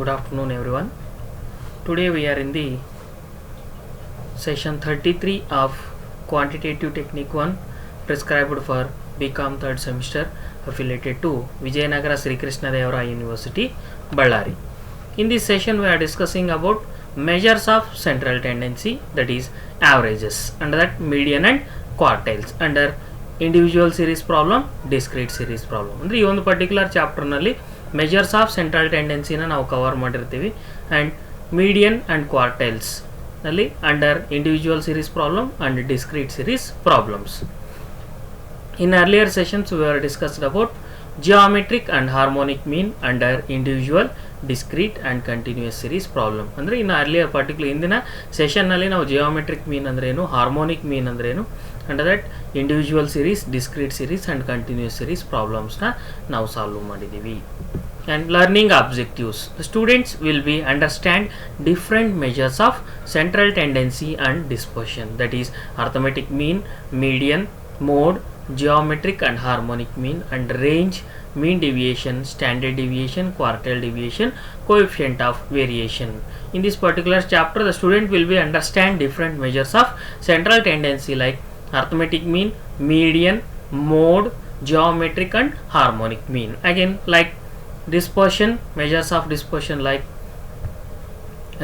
Good afternoon everyone. Today we are in the session 33 of Quantitative Technique 1 prescribed for BCom 3rd semester affiliated to Vijayanagara Sri Krishna Deva University, Ballari. In this session we are discussing about measures of central tendency, that is averages, under that median and quartiles, under individual series problem, discrete series problem. ಅಂದರೆ ಈ ಒಂದು particular ಚಾಪ್ಟರ್ನಲ್ಲಿ measures of central ಟೆಂಡೆನ್ಸಿನ ನಾವು cover ಮಾಡಿರ್ತೀವಿ and median and quartiles ನಲ್ಲಿ under individual series problem and discrete series problems. In earlier sessions we were discussed about geometric and harmonic mean under individual, discrete and continuous series problem. ಅಂದರೆ ಇನ್ನು earlier particular ಇಂದಿನ ಸೆಷನ್ನಲ್ಲಿ ನಾವು geometric ಮೀನ್ ಅಂದ್ರೇನು, harmonic mean ಅಂದ್ರೇನು, under that individual series, discrete series and continuous series ಪ್ರಾಬ್ಲಮ್ಸ್ನ ನಾವು solve ಮಾಡಿದ್ದೀವಿ. And learning objectives, the students will be understand different measures of central tendency and dispersion, that is arithmetic mean, median, mode, geometric and harmonic mean, and range, mean deviation, standard deviation, quartile deviation, coefficient of variation. In this particular chapter the student will be understand different measures of central tendency like arithmetic mean, median, mode, geometric and harmonic mean. Again, like dispersion, measures of dispersion like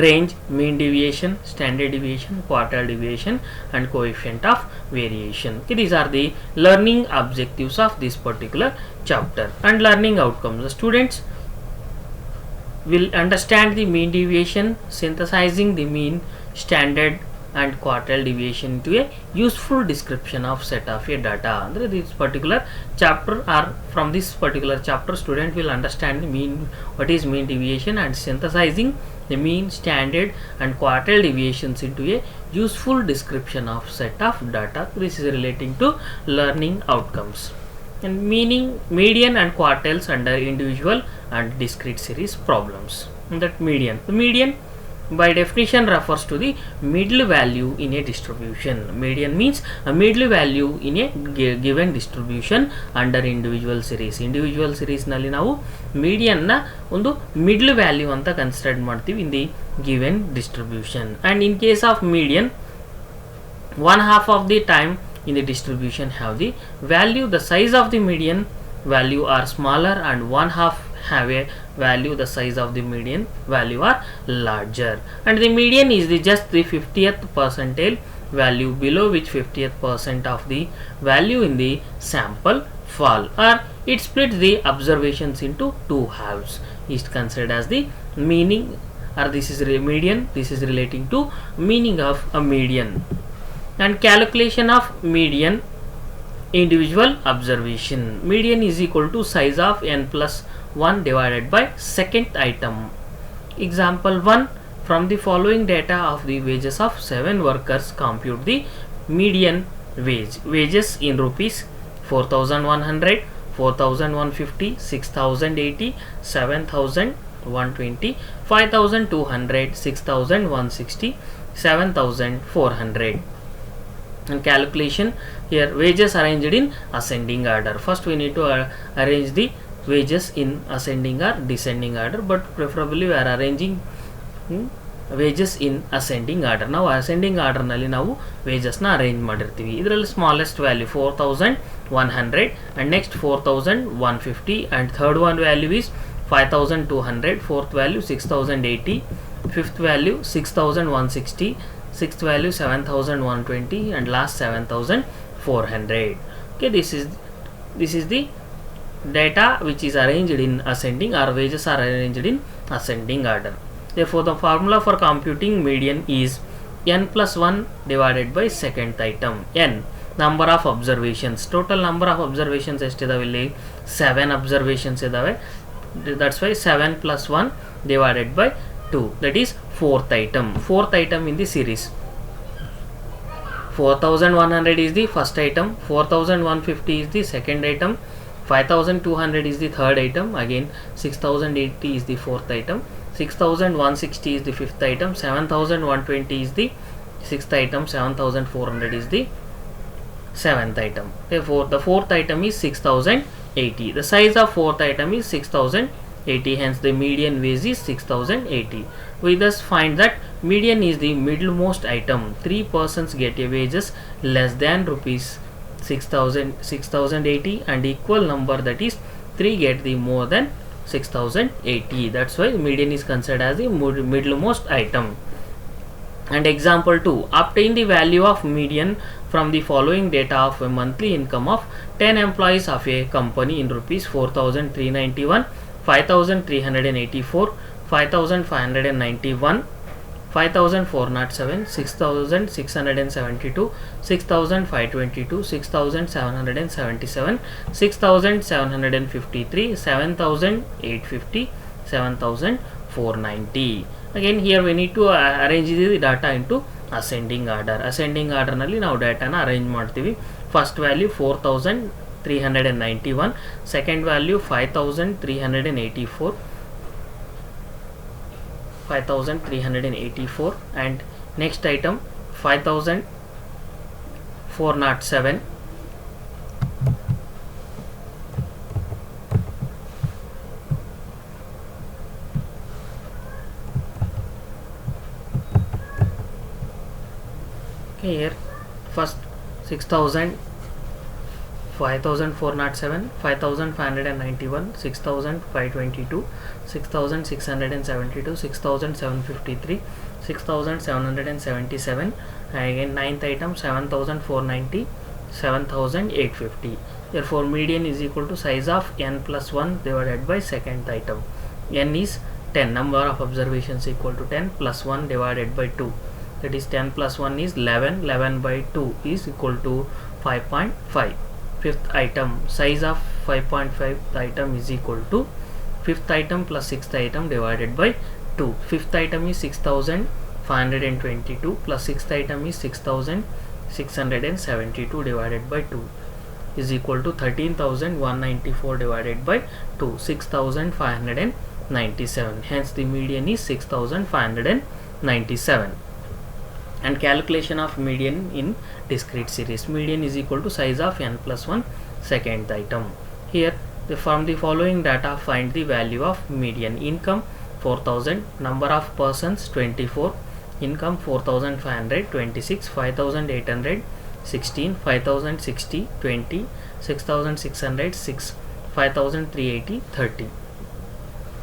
range, mean deviation, standard deviation, quartile deviation and coefficient of variation. Okay, these are the learning objectives of this particular chapter. And learning outcomes, the students will understand the mean deviation, synthesizing the mean, standard and quartile deviation into a useful description of set of a data. Andre this particular chapter, or from this particular chapter student will understand the mean, what is mean deviation, and synthesizing the mean, standard and quartile deviations into a useful description of set of data. This is relating to learning outcomes. And meaning median and quartiles under individual and discrete series problems. And that median, the median by definition refers to the middle value in a distribution. Median means a middle value in a given distribution under individual series. Individual series ನಲ್ಲಿ ನಾವು median ನ ಒಂದು middle value ಅಂತ consider ಮಾಡ್ತೀವಿ in the given distribution. And in case of median, one half of the time in the distribution have the value, the size of the median value are smaller, and one half have a value, the size of the median value are larger. And the median is the just the 50th percentile value below which 50th percent of the value in the sample fall, or it splits the observations into two halves, is considered as the meaning, or this is median. This is relating to meaning of a median. And calculation of median individual observation, median is equal to size of n plus 1 divided by second item. Example 1, from the following data of the wages of 7 workers compute the median wage. Wages in rupees: 4,100, 4,150, 6,080, 7,120, 5,200, 6,160, 7,400. And calculation here, wages arranged in ascending order. First we need to arrange the wages in ascending or descending order, but preferably we are arranging wages in ascending order. Now ascending order ನಲ್ಲಿ ನಾವು wages ನ arrange ಮಾಡಿರ್ತೀವಿ. ಇದರಲ್ಲಿ smallest value 4,100 and next 4,150 and third one value is 5,200, fourth value 6,080, fifth value 6,160, sixth value 7,120 and last 7,400. Okay, this is the data which is arranged in ascending, or wages are arranged in ascending order. Therefore the formula for computing median is n plus 1 divided by second item. N, number of observations, total number of observations ಎಷ್ಟಿದಾವೆ ಇಲ್ಲಿ 7 observations ಇದಾವೆ. That's why 7 plus 1 divided by 2, that is fourth item. Fourth item in the series. 4,100 is the first item, 4,150 is the second item, 5,200 is the third item, again 6,080 is the fourth item, 6,160 is the fifth item, 7,120 is the sixth item, 7,400 is the seventh item. Therefore the fourth item is 6,080. The size of fourth item is 6,080. 6080, hence the median wage is 6080. We thus find that median is the middlemost item. 3 persons get a wages less than rupees 6080 and equal number, that is 3 get the more than 6080. That's why median is considered as the middlemost item. And example 2, obtain the value of median from the following data of a monthly income of 10 employees of a company in rupees 4391, 5384, 5591, 5407, 6672, 6522, 6777, 6753, 7850, 7490. Again here we need to arrange the data into ascending order. Ascending order nalli ನಾವು ಡಾಟಾನ arrange ಮಾಡ್ತೀವಿ. First value 4391, second value 5384 and next item 5407. Okay, here first 5407, 5591, 6522, 6672, 6753, 6777, and again ninth item 7490, 7850. Therefore median is equal to size of n plus 1 divided by second item. N is 10, number of observations equal to 10 plus 1 divided by 2, that is 10 plus 1 is 11, 11 by 2 is equal to 5.5. Fifth item, size of 5.5 item is equal to fifth item plus sixth item divided by 2. Fifth item is 6522 plus sixth item is 6672 divided by 2 is equal to 13194 divided by 2, 6597. Hence the median is 6597. And calculation of median in discrete series. Median is equal to size of n plus 1 second item. Here from the following data find the value of median. Income 4000, number of persons 24, income 4500, 26, 5800, 16, 5060, 20, 6600, 6, 5380, 30.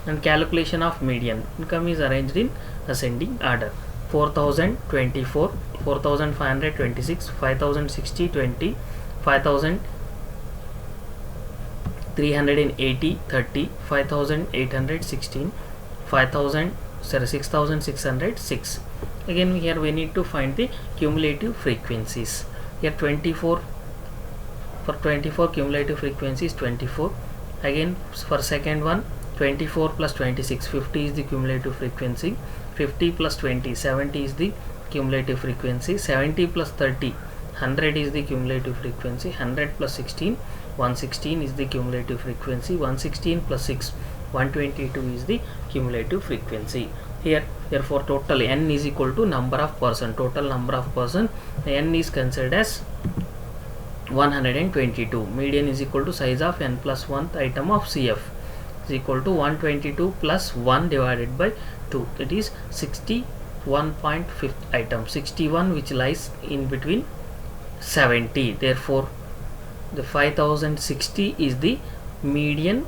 And calculation of median. Income is arranged in ascending order. 4024, 4526, 5060, 20, 5380, 30, 5800, 16, 6600, 6. Again here we need to find the cumulative frequencies. Here 24, for 24 cumulative frequency is 24. Again for second one 24 plus 26, 50 is the cumulative frequency. 50 plus 20, 70 is the cumulative frequency. 70 plus 30, 100 is the cumulative frequency. 100 plus 16, 116 is the cumulative frequency. 116 plus 6, 122 is the cumulative frequency. Here therefore total n is equal to number of person. Total number of person n is considered as 122. Median is equal to size of n plus 1th item of CF is equal to 122 plus 1 divided by 2, that is 61.5 item, 61 which lies in between 70. Therefore the 5060 is the median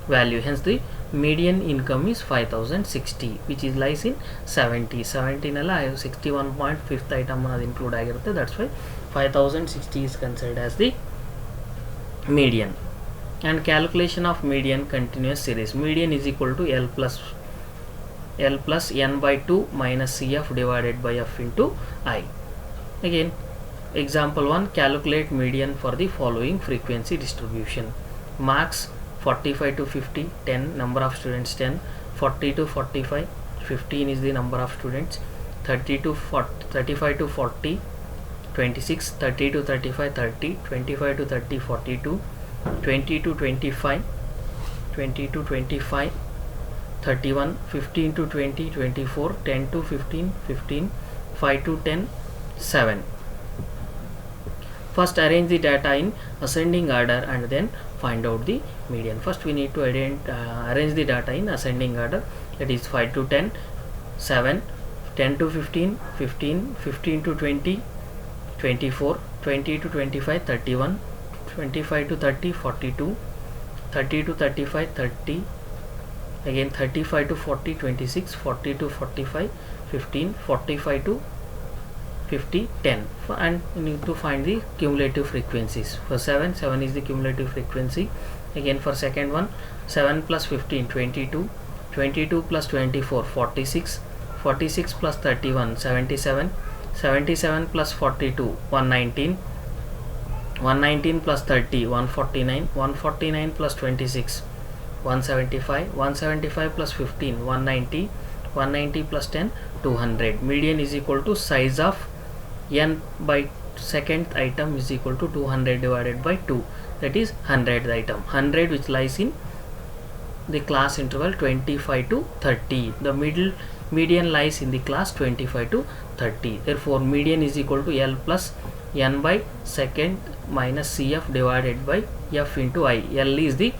value, hence the median income is 5060 which is lies in 70. 70 nalla 61.5 item another include agirutte, that's why 5060 is considered as the median. And calculation of median continuous series. Median is equal to L plus n by 2 minus CF divided by F into I. Again example 1, calculate median for the following frequency distribution. Marks 45 to 50, 10, number of students 10, 40 to 45, 15 is the number of students, 30 to 40, 35 to 40, 26, 30 to 35, 30, 25 to 30, 42, 20 to 25, 20 to 25, 31, 15 to 20, 24, 10 to 15, 15, 5 to 10, 7. First arrange the data in ascending order and then find out the median. First we need to arrange the data in ascending order, that is 5 to 10, 7, 10 to 15, 15, 15 to 20, 24, 20 to 25, 31, 25 to 30, 42, 30 to 35, 30, again 35 to 40, 26, 40 to 45, 15, 45 to 50, 10, and you need to find the cumulative frequencies. For 7 is the cumulative frequency. Again for second one, 7 plus 15, 22, 22 plus 24, 46, 46 plus 31, 77, 77 plus 42, 119, 119 plus 30, 149, 149 plus 26, 175, 175 plus 15, 190, 190 plus 10, 200. Median is equal to size of n by second item is equal to 200 divided by 2, that is 100th item, 100 which lies in the class interval 25 to 30. The median lies in the class 25 to 30. Therefore median is equal to L plus n by second minus CF divided by F into I. L is the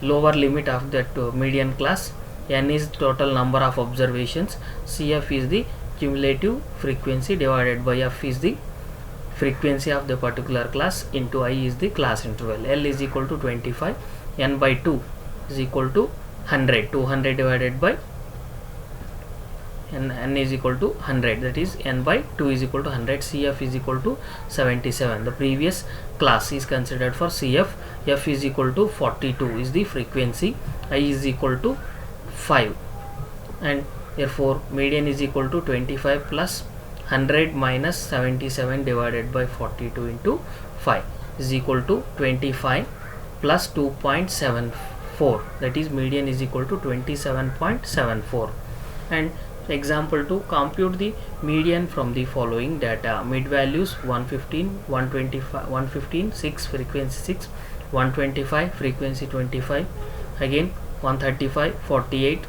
lower limit of that median class, n is total number of observations, CF is the cumulative frequency divided by F is the frequency of the particular class into I is the class interval. L is equal to 25, n by 2 is equal to 100, 200 divided by n is equal to 100, that is n by 2 is equal to 100. CF is equal to 77. The previous class is considered for CF. F is equal to 42 is the frequency, I is equal to 5, and therefore median is equal to 25 plus 100 minus 77 divided by 42 into 5 is equal to 25 plus 2.74, that is median is equal to 27.74. And example 2, compute the median from the following data. Mid values 115, 125, 115, 6 frequency 6, 125 frequency 25, again 135, 48,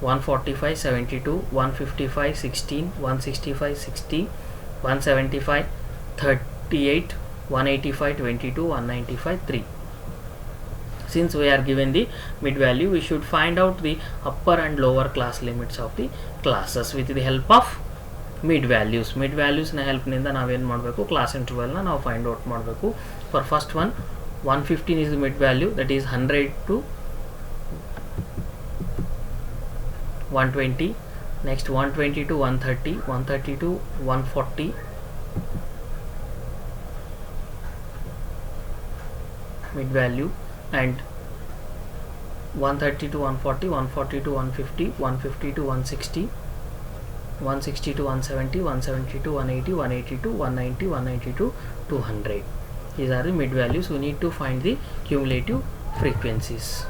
145, 72, 155, 16, 165, 60, 175, 38, 185, 22, 195, 3. Since we are given the mid value, we should find out the upper and lower class limits of the classes with the help of mid values. Mid values na help ninda naವೇನು ಮಾಡಬೇಕು, class interval na ನಾವು find out ಮಾಡಬೇಕು. For first one, 115 is the mid value, that is 100 to 120. Next 120 to 130, 130 to 140, mid value, and 130 to 140, 140 to 150, 150 to 160, 160 to 170, 170 to 180, 180 to 190, 190 to 200. These are the mid values. We need to find the cumulative frequencies.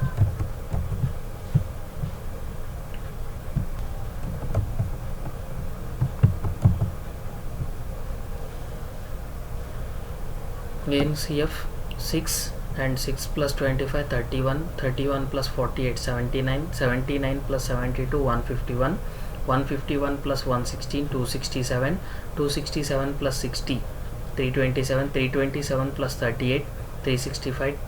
Again CF 6 and 6 plus 25, 31, 31 plus 48, 79, 79 plus 72, 151, 151 plus 116, 267, 267 plus 60, 327, 327 plus 38, 365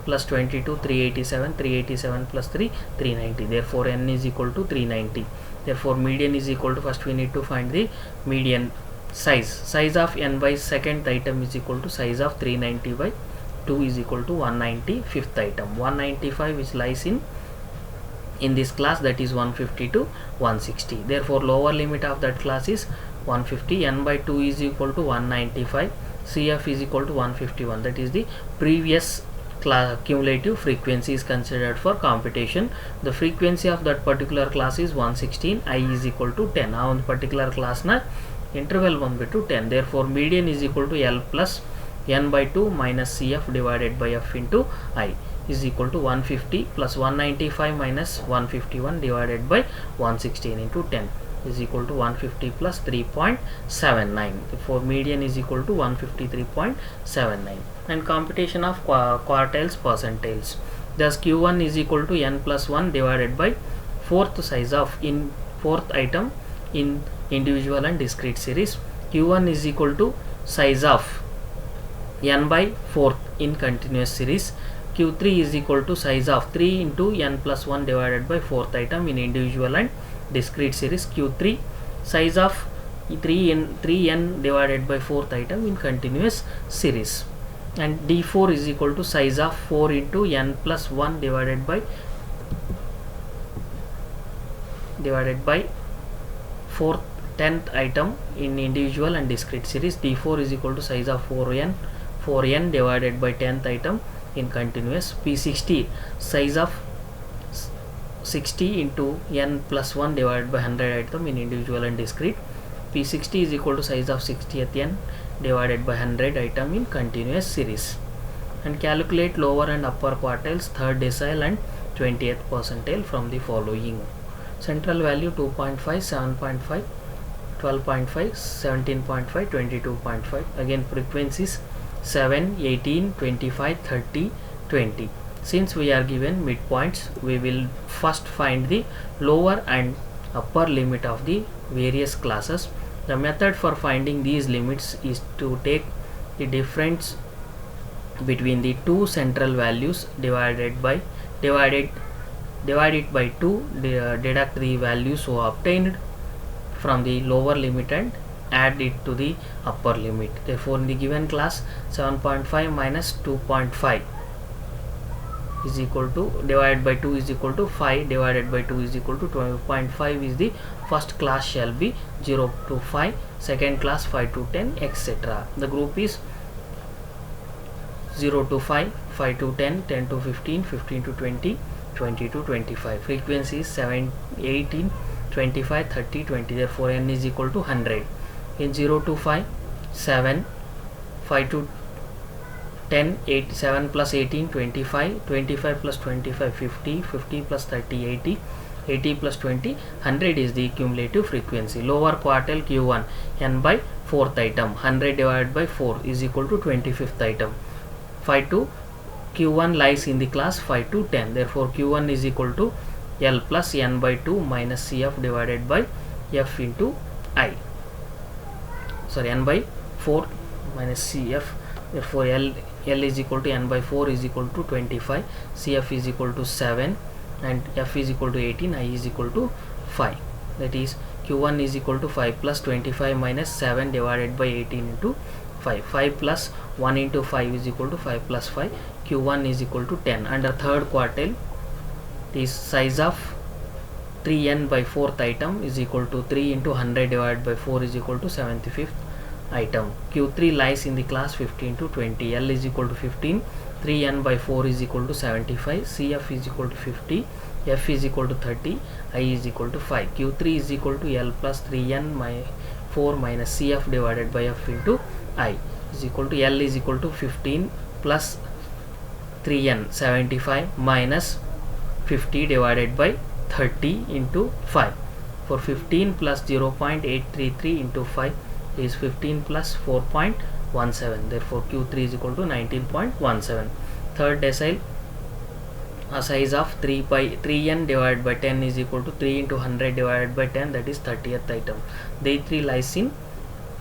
plus 22, 387, 387 plus 3, 390. Therefore n is equal to 390. Therefore median is equal to, first we need to find the median size of n by second item is equal to size of 390 by 2 is equal to 190 fifth item, 195 which lies in this class, that is 150 to 160. Therefore lower limit of that class is 150, n by 2 is equal to 195, CF is equal to 151, that is the previous class cumulative frequency is considered for computation. The frequency of that particular class is 116, I is equal to 10. Now on particular class na interval 1 by 2 10. Therefore median is equal to L plus n by 2 minus CF divided by F into I is equal to 150 plus 195 minus 151 divided by 116 into 10 is equal to 150 plus 3.79. Therefore median is equal to 153.79. And computation of quartiles percentiles. Thus Q1 is equal to n plus 1 divided by fourth size of in fourth item in individual and discrete series. Q1 is equal to size of n by 4th in continuous series. Q3 is equal to size of 3 into n plus 1 divided by 4th item in individual and discrete series. Q3 size of 3n divided by 4th item in continuous series. And D4 is equal to size of 4 into n plus 1 divided by 4th 10th item in individual and discrete series. D4 is equal to size of 4n divided by 10th item in continuous. P60 size of 60 into n plus 1 divided by 100 item in individual and discrete. P60 is equal to size of 60th n divided by 100 item in continuous series. And calculate lower and upper quartiles, third decile and 20th percentile from the following. Central value 2.5, 7.5, 12.5, 17.5, 22.5. Again frequencies 7, 18, 25, 30, 20. Since we are given midpoints, we will first find the lower and upper limit of the various classes. The method for finding these limits is to take the difference between the two central values, divide it by 2, deduct the values so obtained from the lower limit and add it to the upper limit. Therefore, in the given class, 7.5 minus 2.5 is equal to, divided by 2 is equal to 5, divided by 2 is equal to 12.5 is the first class shall be 0 to 5, second class 5 to 10, etc. The group is 0 to 5, 5 to 10, 10 to 15, 15 to 20, 20 to 25. Frequency is 7, 18, 25, 30, 20. Therefore, n is equal to 100. In 0 to 5, 7, 5 to 10, 8, 7 plus 18, 25, 25 plus 25, 50, 50 plus 30, 80, 80 plus 20, 100 is the cumulative frequency. Lower quartile Q1, n by 4th item, 100 divided by 4 is equal to 25th item. 5 to Q1 lies in the class 5 to 10. Therefore, Q1 is equal to L plus n by 2 minus Cf divided by F into I. Sorry, n by 4 minus Cf. Therefore, L is equal to n by 4 is equal to 25, Cf is equal to 7 and F is equal to 18, I is equal to 5. That is, Q1 is equal to 5 plus 25 minus 7 divided by 18 into 5. 5 plus 1 into 5 is equal to 5 plus 5. Q1 is equal to 10. Under third quartile, the size of 3n by 4th item is equal to 3 into 100 divided by 4 is equal to 75th item. Q3 lies in the class 15 to 20. L is equal to 15. 3n by 4 is equal to 75. Cf is equal to 50. F is equal to 30. I is equal to 5. Q3 is equal to L plus 3n by 4 minus Cf divided by F into I is equal to L is equal to 15 plus 3n 75 minus 50 divided by 30 into 5. For 15 plus 0.833 into 5 is 15 plus 4.17. Therefore, Q3 is equal to 19.17. Third decile, a size of 3n divided by 10 is equal to 3 into 100 divided by 10, that is 30th item. D3 lies in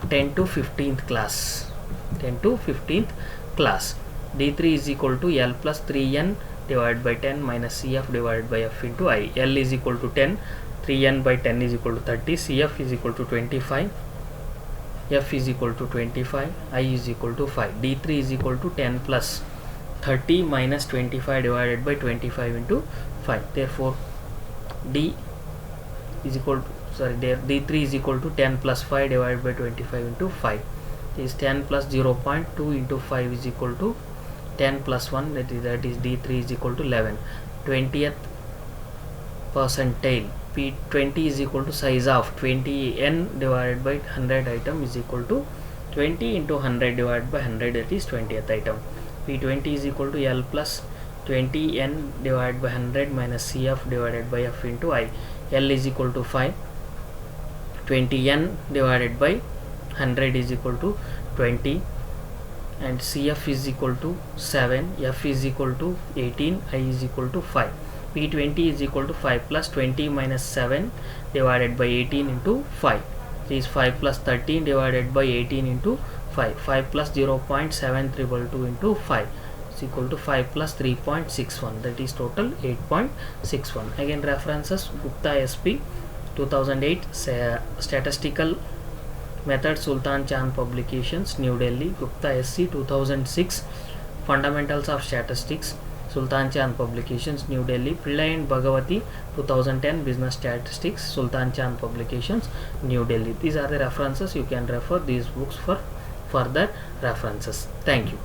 10 to 15th class. 10 to 15th class. D3 is equal to L plus 3n divided by 10 minus Cf divided by F into I. L is equal to 10, 3n by 10 is equal to 30, Cf is equal to 25, F is equal to 25, I is equal to 5. D3 is equal to 10 plus 30 minus 25 divided by 25 into 5. Therefore, D is equal to, D3 is equal to 10 plus 5 divided by 25 into 5. Is 10 plus 0.2 into 5 is equal to 10 plus 1, that is D3 is equal to 11. 20th percentile, P20 is equal to size of 20n divided by 100 item is equal to 20 into 100 divided by 100, that is 20th item. P20 is equal to L plus 20n divided by 100 minus Cf divided by F into I. L is equal to 5, 20n divided by 100 is equal to 20 and Cf is equal to 7, F is equal to 18, I is equal to 5. P20 is equal to 5 plus 20 minus 7 divided by 18 into 5. This is 5 plus 13 divided by 18 into 5 plus 0.7322 into 5 is equal to 5 plus 3.61, that is total 8.61. Again references: Gupta SP 2008, Statistical Method, Sultan Chand Publications, New Delhi. Gupta SC 2006, Fundamentals of Statistics, Sultan Chand Publications, New Delhi. Pillai and Bhagavati 2010, Business Statistics, Sultan Chand Publications, New Delhi. These are the references. You can refer these books for further references. Thank you.